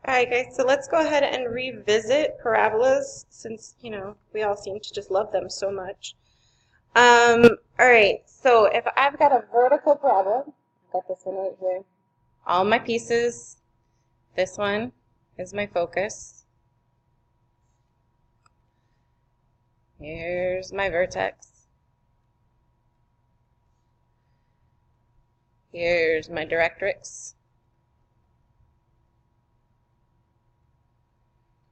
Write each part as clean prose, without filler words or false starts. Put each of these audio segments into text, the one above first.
Alright guys, so let's go ahead and revisit parabolas since, we all seem to just love them so much. Alright, so if I've got a vertical parabola, I've got this one right here, all my pieces, this one is my focus. Here's my vertex. Here's my directrix.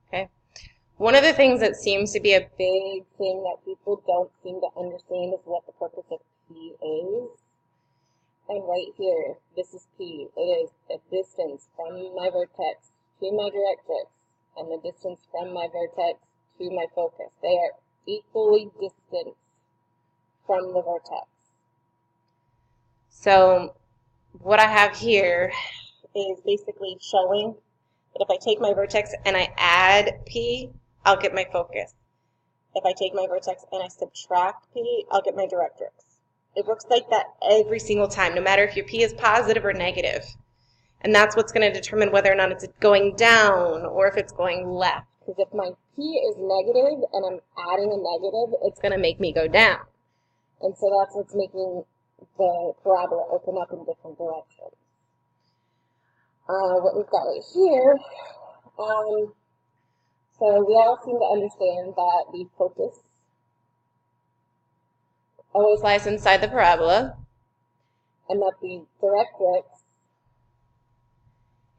Okay. One of the things that seems to be a big thing that people don't seem to understand is what the purpose of P is. And right here, this is P. It is the distance from my vertex to my directrix and the distance from my vertex to my focus. They are equally distant from the vertex. So what I have here is basically showing that if I take my vertex and I add P, I'll get my focus. If I take my vertex and I subtract P, I'll get my directrix. It works like that every single time, no matter if your P is positive or negative. And that's what's going to determine whether or not it's going down or if it's going left. Because if my P is negative and I'm adding a negative, it's going to make me go down. And so that's what's making the parabola open up in different directions. What we've got right here, so we all seem to understand that the focus always lies inside the parabola, and that the directrix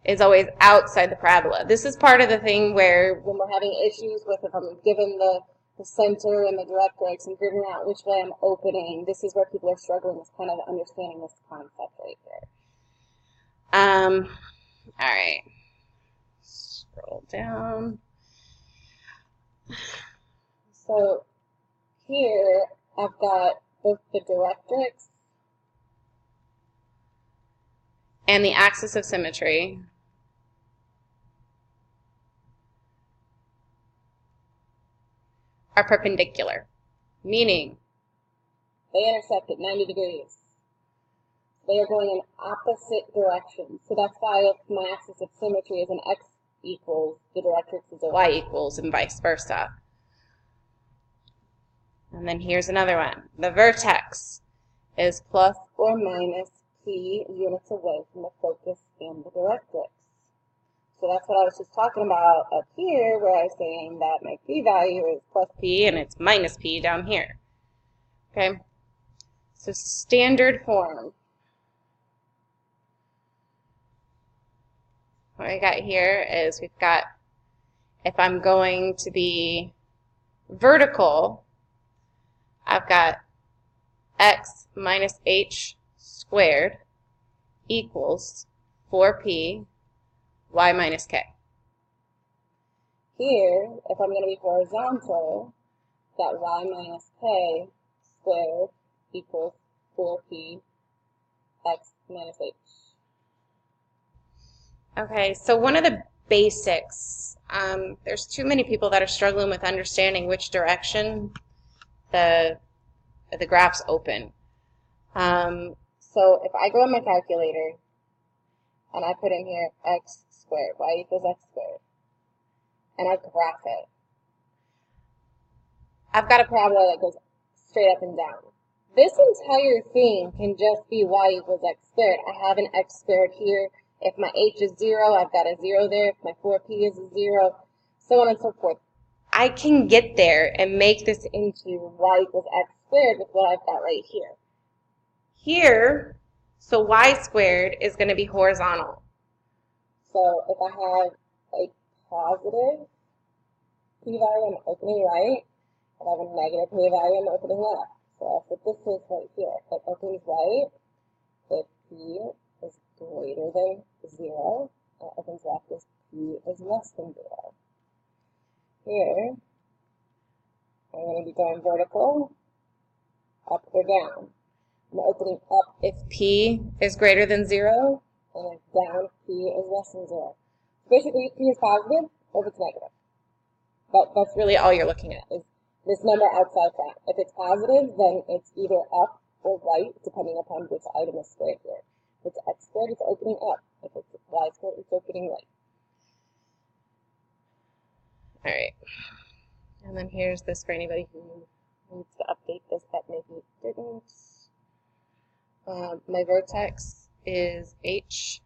is always outside the parabola. This is part of the thing where when we're having issues with if I'm given the center and the directrix and figuring out which way I'm opening, this is where people are struggling with kind of understanding this concept right here. All right, scroll down. So here I've got both the directrix and the axis of symmetry are perpendicular, meaning they intersect at 90 degrees. They are going in opposite directions. So that's why if my axis of symmetry is an x equals, the directrix is a y equals, and vice versa. And then here's another one. The vertex is plus or minus p units away from the focus and the directrix. So that's what I was just talking about up here, where I was saying that my p value is plus p and it's minus p down here. Okay? So standard form. What I got here is we've got, if I'm going to be vertical, I've got x minus h squared equals 4p y minus k. Here, if I'm going to be horizontal, that y minus k squared equals 4p x minus h. Okay, so one of the basics, there's too many people that are struggling with understanding which direction the graphs open. So if I go on my calculator and I put in here x squared, y equals x squared, and I graph it, I've got a parabola that goes straight up and down. This entire thing can just be y equals x squared. I have an x squared here. If my h is 0, I've got a 0 there. If my 4p is a 0, so on and so forth. I can get there and make this into y equals x squared with what I've got right here. Here, so y squared is going to be horizontal. So if I have a positive p value, I'm opening right. If I have a negative p value, I'm opening left. So I'll put this is right here. If it opens right, if p is greater than 0, and it opens left if p is less than 0. Here, I'm going to be going vertical, up or down. I'm opening up if p is greater than 0, and down if p is less than 0. Basically, p is positive or if it's negative. But that's really all you're looking at, is this number outside front. If it's positive, then it's either up or right, depending upon which item is squared here. If it's x squared, it's opening up. If it's y squared, it's opening right. And then here's this for anybody who needs to update this that maybe didn't. My vertex is HK.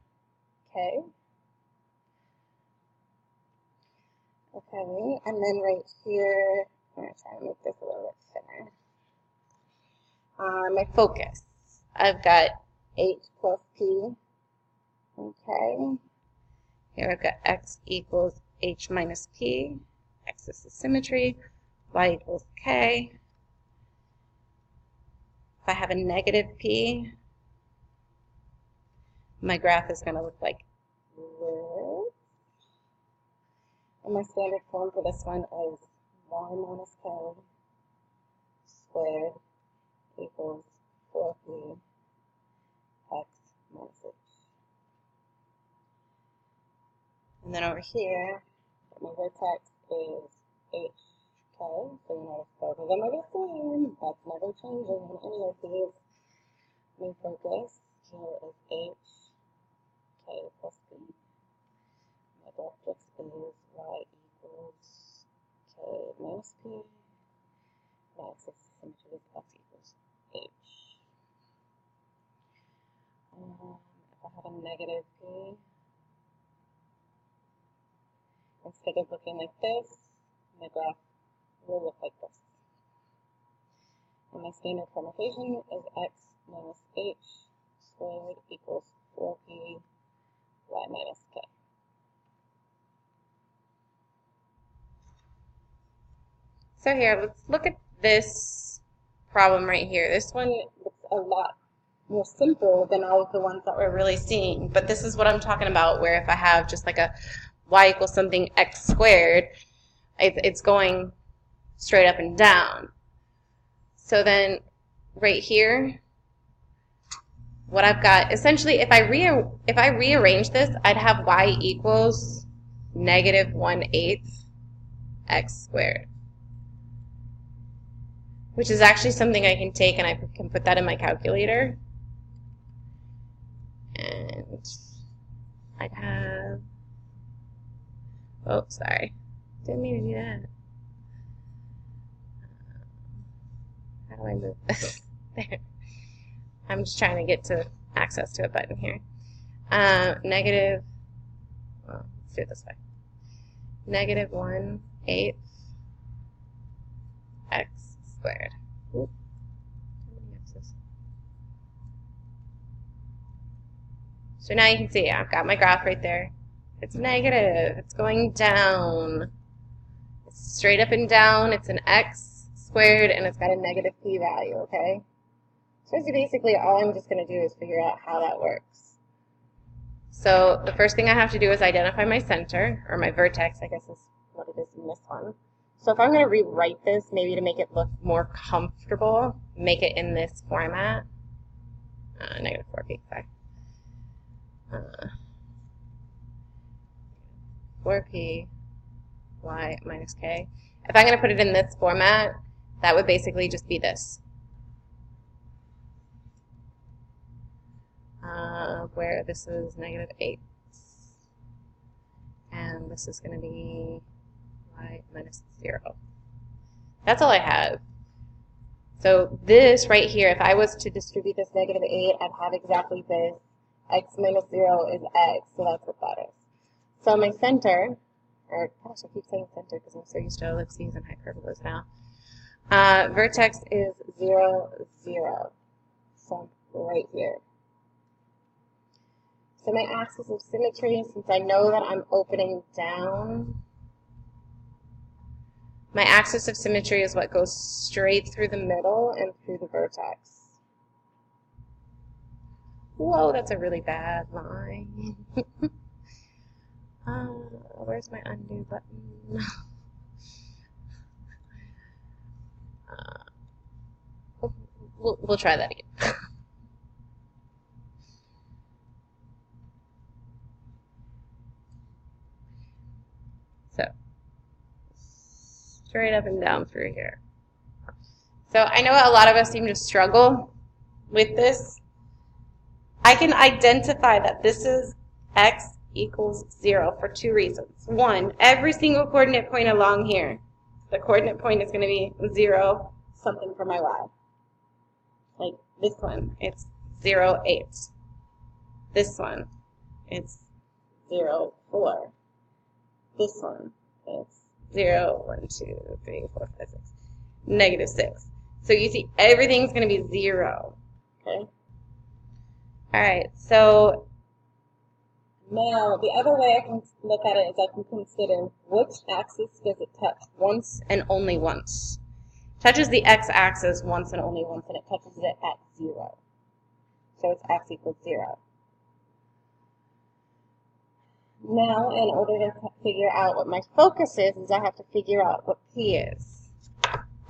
Okay, and then right here, I'm going to try to make this a little bit thinner. My focus, I've got H plus P. Okay, here I've got X equals H minus P. Axis of symmetry, Y equals K. If I have a negative P, my graph is going to look like this. And my standard form for this one is Y minus K squared equals 4P X minus H. And then over here, my vertex is HK, so you notice both of them are the same. That's never changing in any of these. My focus here is HK plus P. My vertex is Y equals K minus P. My axis of symmetry is X equals H. If I have a negative P, instead of looking like this, my graph will look like this. And my standard permutation is X minus H squared equals 4P Y minus K. So here, let's look at this problem right here. This one looks a lot more simple than all of the ones that we're really seeing. But this is what I'm talking about, where if I have just like a y equals something x squared, it's going straight up and down. So then right here, what I've got, essentially, if I rearrange this, I'd have y equals negative 1/8 x squared, which is actually something I can take and I can put that in my calculator. And I'd have, oh, sorry, didn't mean to do that. How do I move this? There. I'm just trying to get to access to a button here. Negative, well, let's do it this way. Negative 1/8 x squared. Oop. So now you can see I've got my graph right there. It's negative. It's going down. It's straight up and down. It's an x squared, and it's got a negative p value, okay? So basically all I'm just going to do is figure out how that works. So the first thing I have to do is identify my center, or my vertex, I guess is what it is in this one. So if I'm going to rewrite this, maybe to make it look more comfortable, make it in this format. Negative 4p, sorry. 4p y minus k. If I'm going to put it in this format, that would basically just be this. Where this is negative 8. And this is going to be y minus 0. That's all I have. So this right here, if I was to distribute this negative 8, I'd have exactly this. X minus 0 is x, so that's what that is. So my center, or gosh, I keep saying center because I'm so used to ellipses and hyperbolas now. Vertex is 0, 0. So right here. So my axis of symmetry, since I know that I'm opening down, my axis of symmetry is what goes straight through the middle and through the vertex. Whoa, that's a really bad line. Where's my undo button? We'll try that again. So, straight up and down through here. So I know a lot of us seem to struggle with this. I can identify that this is x equals 0 for two reasons. One, every single coordinate point along here, the coordinate point is going to be 0 something for my y. Like this one, it's 0, 8. This one, it's 0, 4. This one, it's 0, 1, 2, 3, 4, 5, 6, negative 6. So you see everything's going to be 0. Okay? All right, so now the other way I can look at it is I can consider which axis does it touch once and only once. Touches the x-axis once and only once, and it touches it at 0. So it's x equals 0. Now, in order to figure out what my focus is I have to figure out what p is.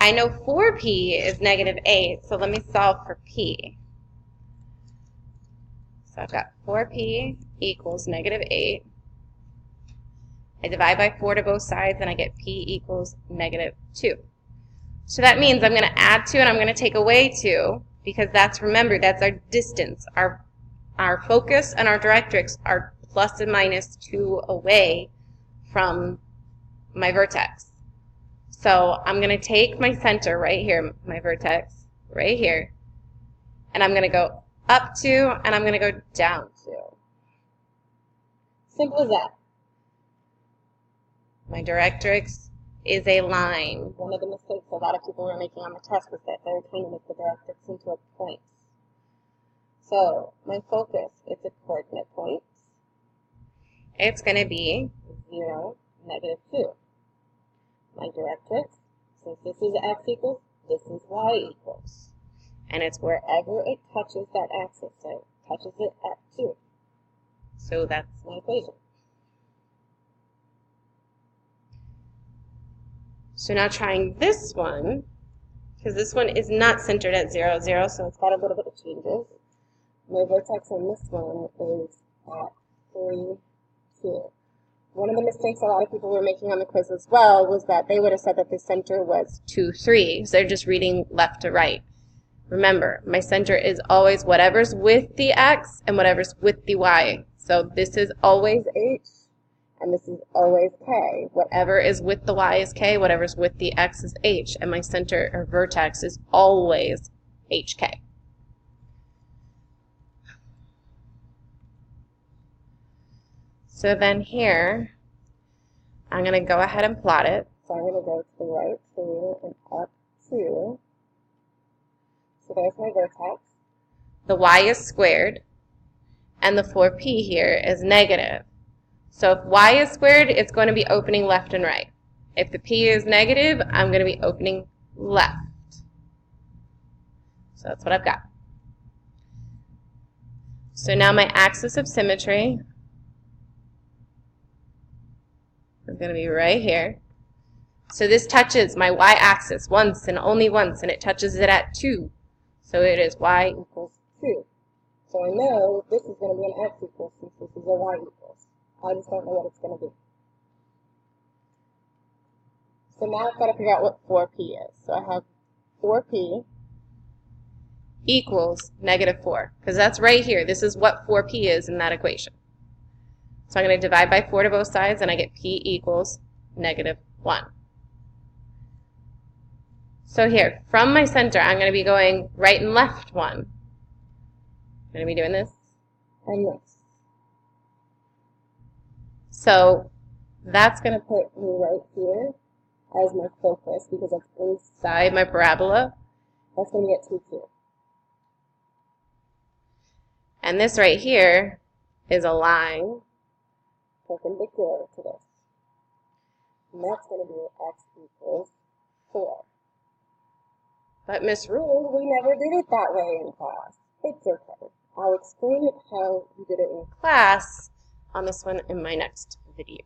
I know 4p is negative 8, so let me solve for p. So I've got 4p equals negative 8. I divide by 4 to both sides, and I get p equals negative 2. So that means I'm going to add 2 and I'm going to take away 2, because that's, remember, that's our distance. Our focus and our directrix are plus and minus 2 away from my vertex. So I'm going to take my center right here, my vertex right here, and I'm going to go up 2 and I'm going to go down 2. Simple as that. My directrix is a line. One of the mistakes a lot of people were making on the test was that they were trying to make the directrix into a point. So my focus is a coordinate point. It's going to be 0, negative 2. My directrix, since this is x equals, this is y equals. And it's wherever it touches that axis, so it touches it at 2. So that's my equation. So now trying this one, because this one is not centered at 0, 0, so it's got a little bit of changes. My vertex on this one is at 3, 2. One of the mistakes a lot of people were making on the quiz as well was that they would have said that the center was 2, 3. So they're just reading left to right. Remember, my center is always whatever's with the x and whatever's with the y. So this is always h, and this is always k. Whatever is with the y is k, whatever's with the x is h, and my center or vertex is always hk. So then here, I'm going to go ahead and plot it. So I'm going to go to the right 2 and up 2. So there's my vertex. The y is squared, and the 4p here is negative. So if y is squared, it's going to be opening left and right. If the p is negative, I'm going to be opening left. So that's what I've got. So now my axis of symmetry is going to be right here. So this touches my y-axis once and only once, and it touches it at 2. So it is y equals 2. So I know this is going to be an x equals since this is a y equals. I just don't know what it's going to be. So now I've got to figure out what 4p is. So I have 4p equals negative 4, because that's right here. This is what 4p is in that equation. So I'm going to divide by 4 to both sides, and I get p equals negative 1. So here, from my center, I'm going to be going right and left 1. I'm going to be doing this and this. So that's going to put me right here as my focus because that's inside my parabola. That's going to get 2, 2. And this right here is a line perpendicular to this. And that's going to be x equals 4. But Miss Rule, we never did it that way in class. It's okay. I'll explain it how we did it in class on this one in my next video.